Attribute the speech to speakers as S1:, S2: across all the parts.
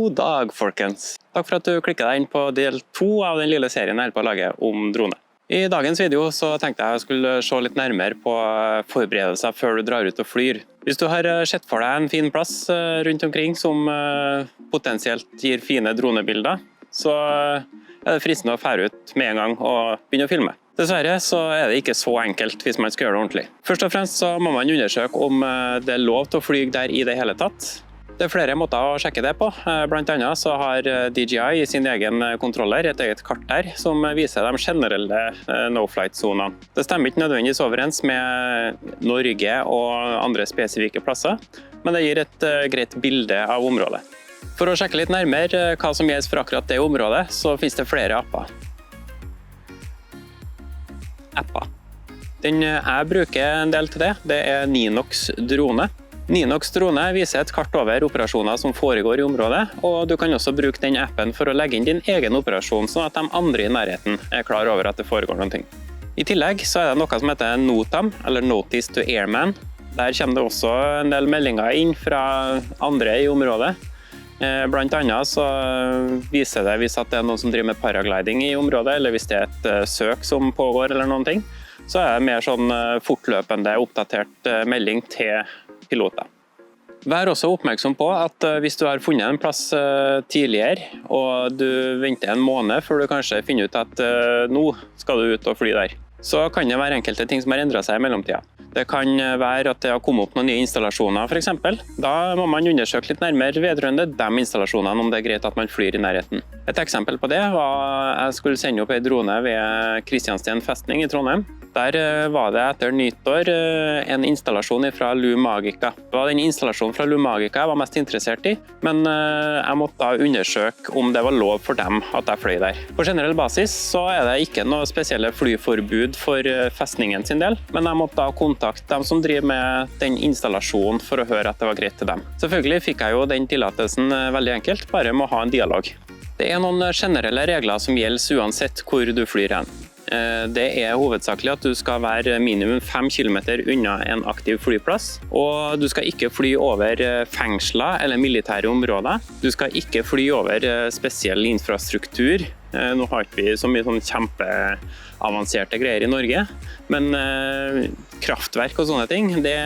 S1: God dag, folkens! Takk for at du klikket deg inn på del 2 av den lille serien jeg holder på å lage om drone. I dagens video så tenkte jeg skulle se litt nærmere på forberedelser før du drar ut og flyr. Hvis du har sett for deg en fin plass rundt omkring som potensielt gir fine dronebilder, så er det fristende å fære ut med en gang og begynne å filme. Dessverre så er det ikke så enkelt hvis man skal gjøre det ordentlig. Først og fremst så må man undersøke om det er lov til å fly der i det hele tatt. Det er flere måter å sjekke det på. Blant annet så har DJI i sin egen kontroller et eget kart der som viser de generelle no-flight-zonene. Det stemmer ikke nødvendigvis overens med Norge og andre spesifikke plasser, men det gir et greit bilde av området. For å sjekke litt nærmere hva som gjelder for akkurat det området, så finnes det flere apper. Den jeg bruker en del til det er Ninox drone. Ninox drone viser et kart over operasjoner som foregår i området, og du kan også bruke den appen for å legge inn din egen operasjon, sånn at de andre i nærheten er klar over at det foregår noe. I tillegg så er det noe som heter NOTAM, eller Notice to Airman. Der kommer det også en del meldinger inn fra andre i området. Blant annet så viser det hvis det er noen som driver med paragliding i området, eller hvis det er et søk som pågår eller noen ting, så er det mer sånn fortløpende oppdatert melding til piloter. Vær også oppmerksom på at hvis du har funnet en plass tidligere, og du venter en måned før du kanskje finner ut at nå skal du ut og fly der, så kan det være enkelte ting som har endret seg i mellomtiden. Det kan være at det har kommet opp noen nye installasjoner for eksempel. Da må man undersøke litt nærmere vedrørende de installasjonene om det er greit at man flyr i nærheten. Et eksempel på det var at jeg skulle sende opp en drone ved Kristiansten festning i Trondheim. Der var det etter nyttår en installasjon fra Lumagica. Det var den installasjonen fra Lumagica jeg var mest interessert i, men jeg måtte da undersøke om det var lov for dem at jeg fløy der. På generell basis så er det ikke noe spesielle flyforbud for festningen sin del, men jeg måtte da kontakte dem som driver med den installasjonen for å høre at det var greit til dem. Selvfølgelig fikk jeg jo den tillatelsen veldig enkelt, bare med å ha en dialog. Det er noen generelle regler som gjelder uansett hvor du flyr hen. Det er hovedsakelig at du skal være minimum 5 kilometer unna en aktiv flyplass, og du skal ikke fly over fengsler eller militære områder. Du skal ikke fly over spesiell infrastruktur. Nå har ikke vi så mye sånn kjempeavanserte greier i Norge, men kraftverk og sånne ting, det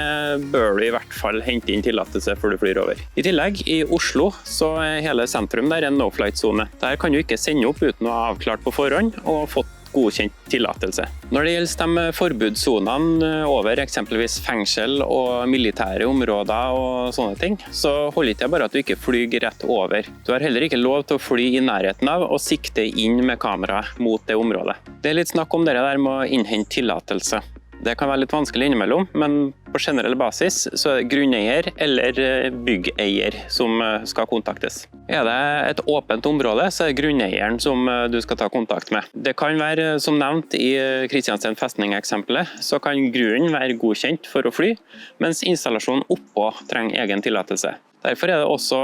S1: bør du i hvert fall hente inn tillatelse før du flyr over. I tillegg, i Oslo så er hele sentrum der en no-flight-zone. Der kan du ikke sende opp uten å ha avklart på forhånd og fått godkjent tillatelse. Når det gjelder de forbudssonene over eksempelvis fengsel og militære områder og sånne ting, så holder ikke bare at du ikke flyr rett over. Du har heller ikke lov til å fly i nærheten av og sikte inn med kamera mot det området. Det er litt snakk om det der med å innhente tillatelse. Det kan være litt vanskelig innimellom, men på generell basis så er det grunneier eller byggeier som skal kontaktes. Er det et åpent område, så er det grunneieren som du skal ta kontakt med. Det kan være, som nevnt i Kristiansten festning-eksempelet, så kan grunnen være godkjent for å fly, mens installasjonen oppå trenger egen tillatelse. Derfor er det også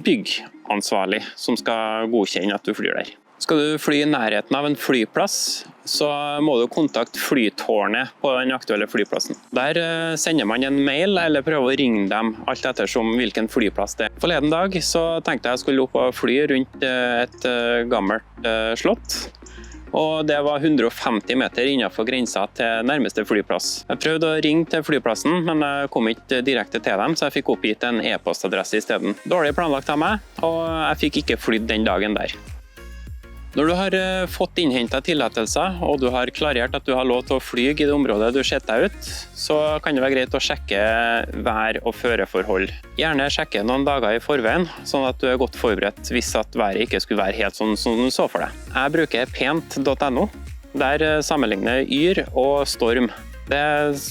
S1: byggansvarlig som skal godkjenne at du flyr der. Skal du fly i nærheten av en flyplass, så må du kontakte flytårnet på den aktuelle flyplassen. Der sender man en mail eller prøver å ringe dem, alt ettersom hvilken flyplass det er. Forleden dag så tenkte jeg skulle opp og fly rundt et gammelt slott, og det var 150 meter innenfor grensa til nærmeste flyplass. Jeg prøvde å ringe til flyplassen, men jeg kom ikke direkte til dem, så jeg fikk oppgitt en e-postadresse i stedet. Dårlig planlagt av meg, og jeg fikk ikke flydd den dagen der. Når du har fått innhentet tillatelser, og du har klarert at du har lov til å fly i det området du setter deg ut, så kan det være greit å sjekke vær- og føreforhold. Gjerne sjekke noen dager i forveien, sånn at du er godt forberedt hvis at været ikke skulle være helt sånn som du så for deg. Jeg bruker pent.no, der sammenligner yr og storm.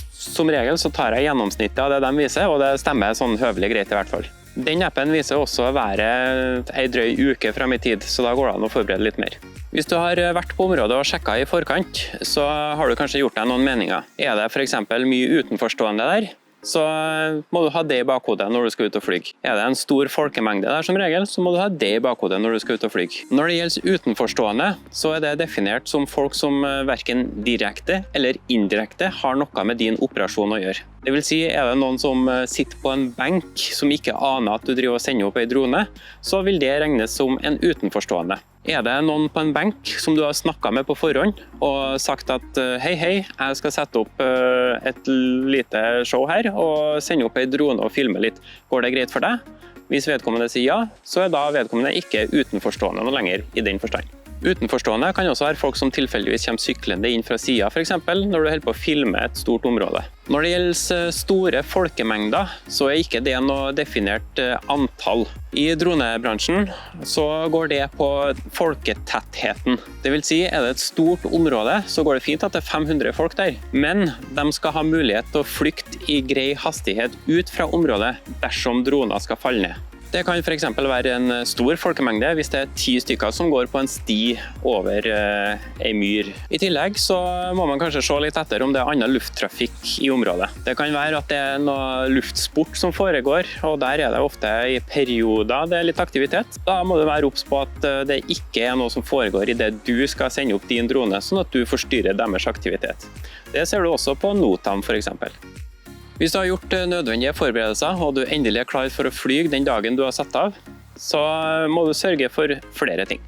S1: Som regel så tar jeg gjennomsnittet av det de viser, og det stemmer sånn høvelig greit i hvert fall. Den appen viser også været en drøy uke frem i tid, så da går det an å forberede litt mer. Hvis du har vært på området og sjekket i forkant, så har du kanskje gjort deg noen meninger. Er det for eksempel mye utenforstående der, så må du ha det i bakhodet når du skal ut og fly. Er det en stor folkemengde der som regel, så må du ha det i bakhodet når du skal ut og fly. Når det gjelder utenforstående, så er det definert som folk som hverken direkte eller indirekte har noe med din operasjon å gjøre. Det vil si, er det noen som sitter på en benk som ikke aner at du driver og sender opp en drone, så vil det regnes som en utenforstående. Er det noen på en benk som du har snakket med på forhånd og sagt at hei, jeg skal sette opp et lite show her og sende opp en drone og filme litt. Går det greit for deg? Hvis vedkommende sier ja, så er da vedkommende ikke utenforstående noe lenger i den forstand. Utenforstående kan også være folk som tilfeldigvis kommer syklende inn fra siden, for eksempel når du holder på å filme et stort område. Når det gjelder store folkemengder, så er ikke det noe definert antall. I dronebransjen så går det på folketettheten. Det vil si, er det et stort område, så går det fint at det er 500 folk der. Men de skal ha mulighet til å flykte i grei hastighet ut fra området dersom droner skal falle ned. Det kan for eksempel være en stor folkemengde hvis det er 10 stykker som går på en sti over en myr. I tillegg så må man kanskje se litt etter om det er annen lufttrafikk i området. Det kan være at det er noe luftsport som foregår, og der er det ofte i perioder det er litt aktivitet. Da må du være obs på at det ikke er noe som foregår i det du skal sende opp din drone, sånn at du forstyrrer deres aktivitet. Det ser du også på Notam for eksempel. Hvis du har gjort nødvendige forberedelser, og du endelig er klar for å fly den dagen du har satt av, så må du sørge for flere ting.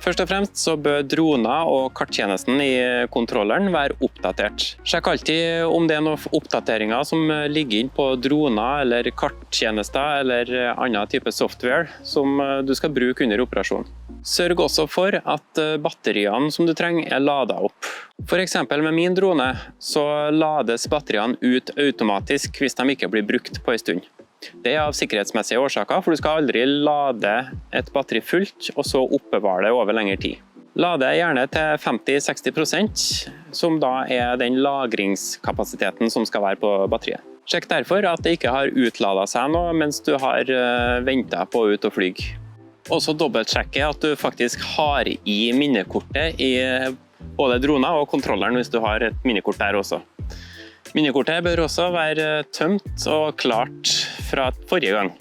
S1: Først og fremst så bør droner og karttjenesten i kontrolleren være oppdatert. Sjekk alltid om det er noen oppdateringer som ligger inn på droner eller karttjenester eller annen type software som du skal bruke under operasjonen. Sørg også for at batteriene som du trenger er ladet opp. For eksempel med min drone så lades batteriene ut automatisk hvis de ikke blir brukt på en stund. Det er av sikkerhetsmessige årsaker, for du skal aldri lade et batteri fullt og så oppbevare det over lengre tid. Lade gjerne til 50-60%, som da er den lagringskapasiteten som skal være på batteriet. Sjekk derfor at det ikke har utladet seg noe mens du har ventet på ut og fly. Også dobbeltsjekke at du faktisk har i minnekortet i både droner og kontrolleren hvis du har et minnekort der også. Minnekortet bør også være tømt og klart fra forrige gang.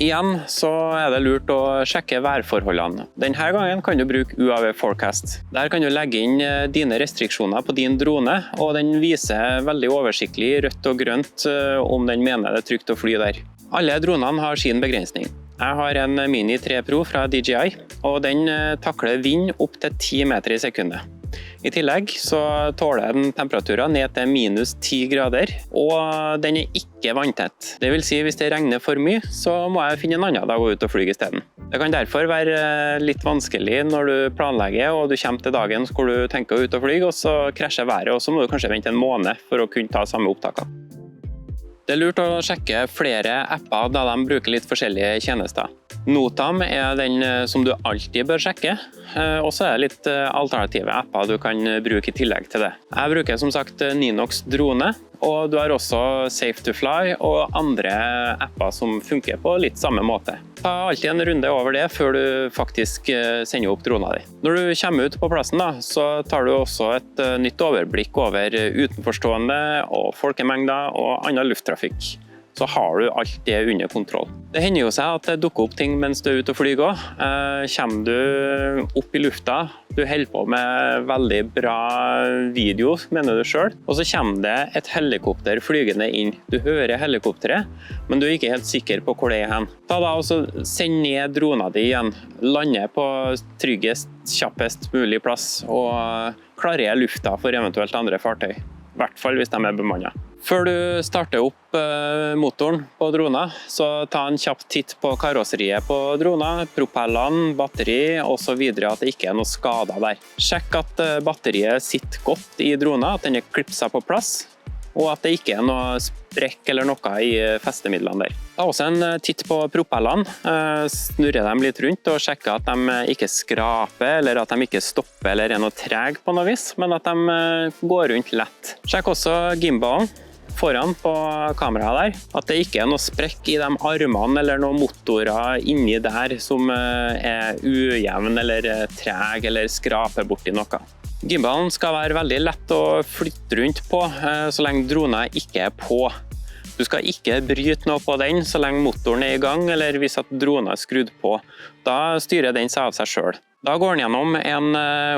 S1: Igjen så er det lurt å sjekke værforholdene. Denne gangen kan du bruke UAV Forecast. Der kan du legge inn dine restriksjoner på din drone, og den viser veldig oversiktlig rødt og grønt om den mener det er trygt å fly der. Alle dronene har sin begrensning. Jeg har en Mini 3 Pro fra DJI, og den takler vind opp til 10 meter i sekundet. I tillegg så tåler den temperaturer ned til -10 grader, og den er ikke vanntett. Det vil si, hvis det regner for mye, så må jeg finne en annen dag å ut og fly i stedet. Det kan derfor være litt vanskelig når du planlegger, og du kommer til dagen hvor du tenker å ut og fly, og så krasjer været, og så må du kanskje vente en måned for å kunne ta samme opptakene. Det er lurt å sjekke flere apper da de bruker litt forskjellige tjenester. Notam er den som du alltid bør sjekke, og så er det litt alternative apper du kan bruke i tillegg til det. Jeg bruker som sagt Ninox drone, og du har også Safe to Fly og andre apper som funker på litt samme måte. Ta alltid en runde over det før du faktisk sender opp drona di. Når du kommer ut på plassen da, så tar du også et nytt overblikk over utenforstående og folkemengder og annen lufttrafikk. Så har du alt det under kontroll. Det hender jo seg at det dukker opp ting mens du er ute og flyr også. Kommer du opp i lufta, du holder på med veldig bra video, mener du selv, og så kommer det et helikopter flygende inn. Du hører helikopteret, men du er ikke helt sikker på hvor det er hen. Ta da og send ned drona di igjen, lande på tryggest, kjappest mulig plass, og klarere lufta for eventuelt andre fartøy. I hvert fall hvis de er bemannet. Før du starter opp motoren på drona, så ta en kjapp titt på karosseriet på drona, propellene, batteri og så videre, at det ikke er noe skader der. Sjekk at batteriet sitter godt i drona, at den er klipset på plass, og at det ikke er noe sprekk eller noe i festemidlene der. Ta også en titt på propellene, snurre dem litt rundt og sjekke at de ikke skraper, eller at de ikke stopper eller er noe treg på noe vis, men at de går rundt lett. Sjekk også gimbalen foran på kameraet der, at det ikke er noe sprekk i de armene eller noen motorer inni der som er ujevn eller treg eller skraper borti noe. Gimbalen skal være veldig lett å flytte rundt på så lenge drona ikke er på. Du skal ikke bryte noe på den så lenge motoren er i gang, eller hvis at dronen er skrudd på. Da styrer den seg av seg selv. Da går den gjennom en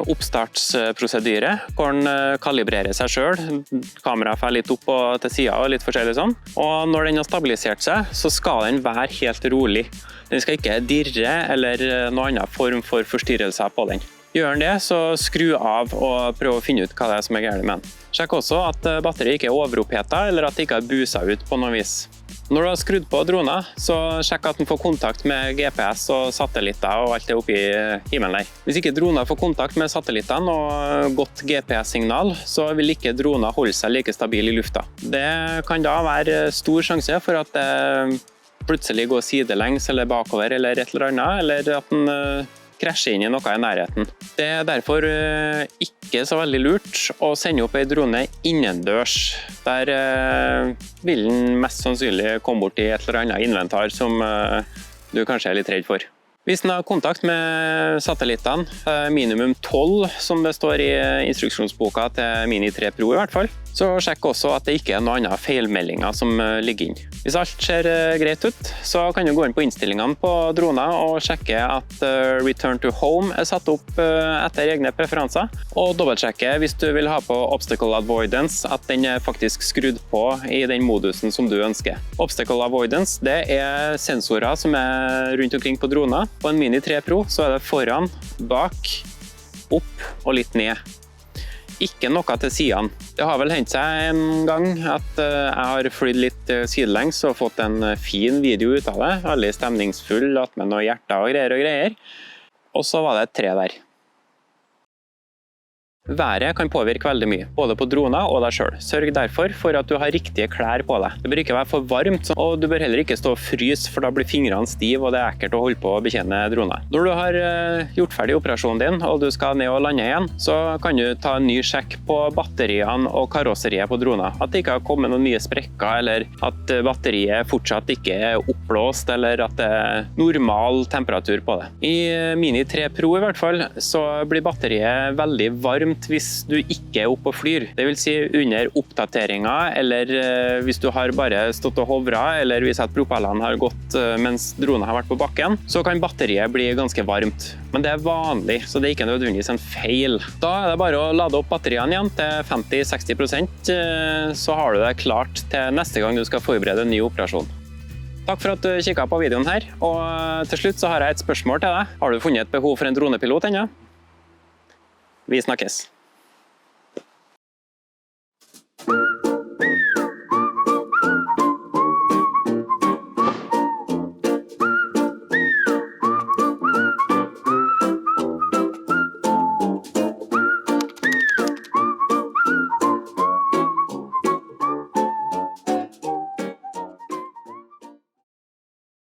S1: oppstartsprosedyre, hvor den kalibrerer seg selv. Kameraet får litt opp og til siden og litt forskjellig sånn. Og når den har stabilisert seg, så skal den være helt rolig. Den skal ikke dirre eller noen annen form for forstyrrelser på den. Gjør den det, så skru av og prøv å finne ut hva det er som er galt med den. Sjekk også at batteriet ikke er overopphetet, eller at det ikke har buset ut på noe vis. Når du har skrudd på dronen, så sjekk at den får kontakt med GPS og satellitter og alt det oppe i himmelen der. Hvis ikke dronen får kontakt med satellittene og godt GPS-signal, så vil ikke dronen holde seg like stabil i lufta. Det kan da være stor sjanse for at det plutselig går sidelengs eller bakover eller et eller annet, eller at den krasjer inn i noe i nærheten. Det er derfor ikke så veldig lurt å sende opp en drone innendørs. Der vil den mest sannsynlig komme bort i et eller annet inventar som du kanskje er litt redd for. Hvis den har kontakt med satellittene, minimum 12 som det står i instruksjonsboka til Mini 3 Pro i hvert fall, så sjekk også at det ikke er noen andre feilmeldinger som ligger inn. Hvis alt ser greit ut, så kan du gå inn på innstillingene på droner og sjekke at Return to Home er satt opp etter egne preferanser, og dobbeltsjekke hvis du vil ha på Obstacle Avoidance at den er faktisk skrudd på i den modusen som du ønsker. Obstacle Avoidance, det er sensorer som er rundt omkring på droner. På en Mini 3 Pro så er det foran, bak, opp og litt ned. Ikke noe til sidene. Det har vel hendt seg en gang at jeg har flydd litt sidelengs og fått en fin video ut av det. Veldig stemningsfull, med noen hjerter og greier. Og så var det et tre der. Været kan påvirke veldig mye, både på droner og deg selv. Sørg derfor for at du har riktige klær på deg. Det bør ikke være for varmt, og du bør heller ikke stå og fryse, for da blir fingrene stive og det er ekkelt å holde på å betjene droner. Når du har gjort ferdig operasjonen din, og du skal ned og lande igjen, så kan du ta en ny sjekk på batteriene og karosseriet på droner. At det ikke har kommet noen nye sprekker, eller at batteriet fortsatt ikke er oppblåst, eller at det er normal temperatur på det. I Mini 3 Pro i hvert fall, så blir batteriet veldig varmt hvis du ikke er oppe og flyr. Det vil si under oppdateringer, eller hvis du har bare stått og hovret, eller hvis at propellene har gått mens dronen har vært på bakken, så kan batteriet bli ganske varmt. Men det er vanlig, så det er ikke nødvendigvis en feil. Da er det bare å lade opp batteriene igjen til 50-60%, så har du det klart til neste gang du skal forberede en ny operasjon. Takk for at du kikket på videoen her, og til slutt så har jeg et spørsmål til deg. Har du funnet et behov for en dronepilot ennå? Vi snakkes.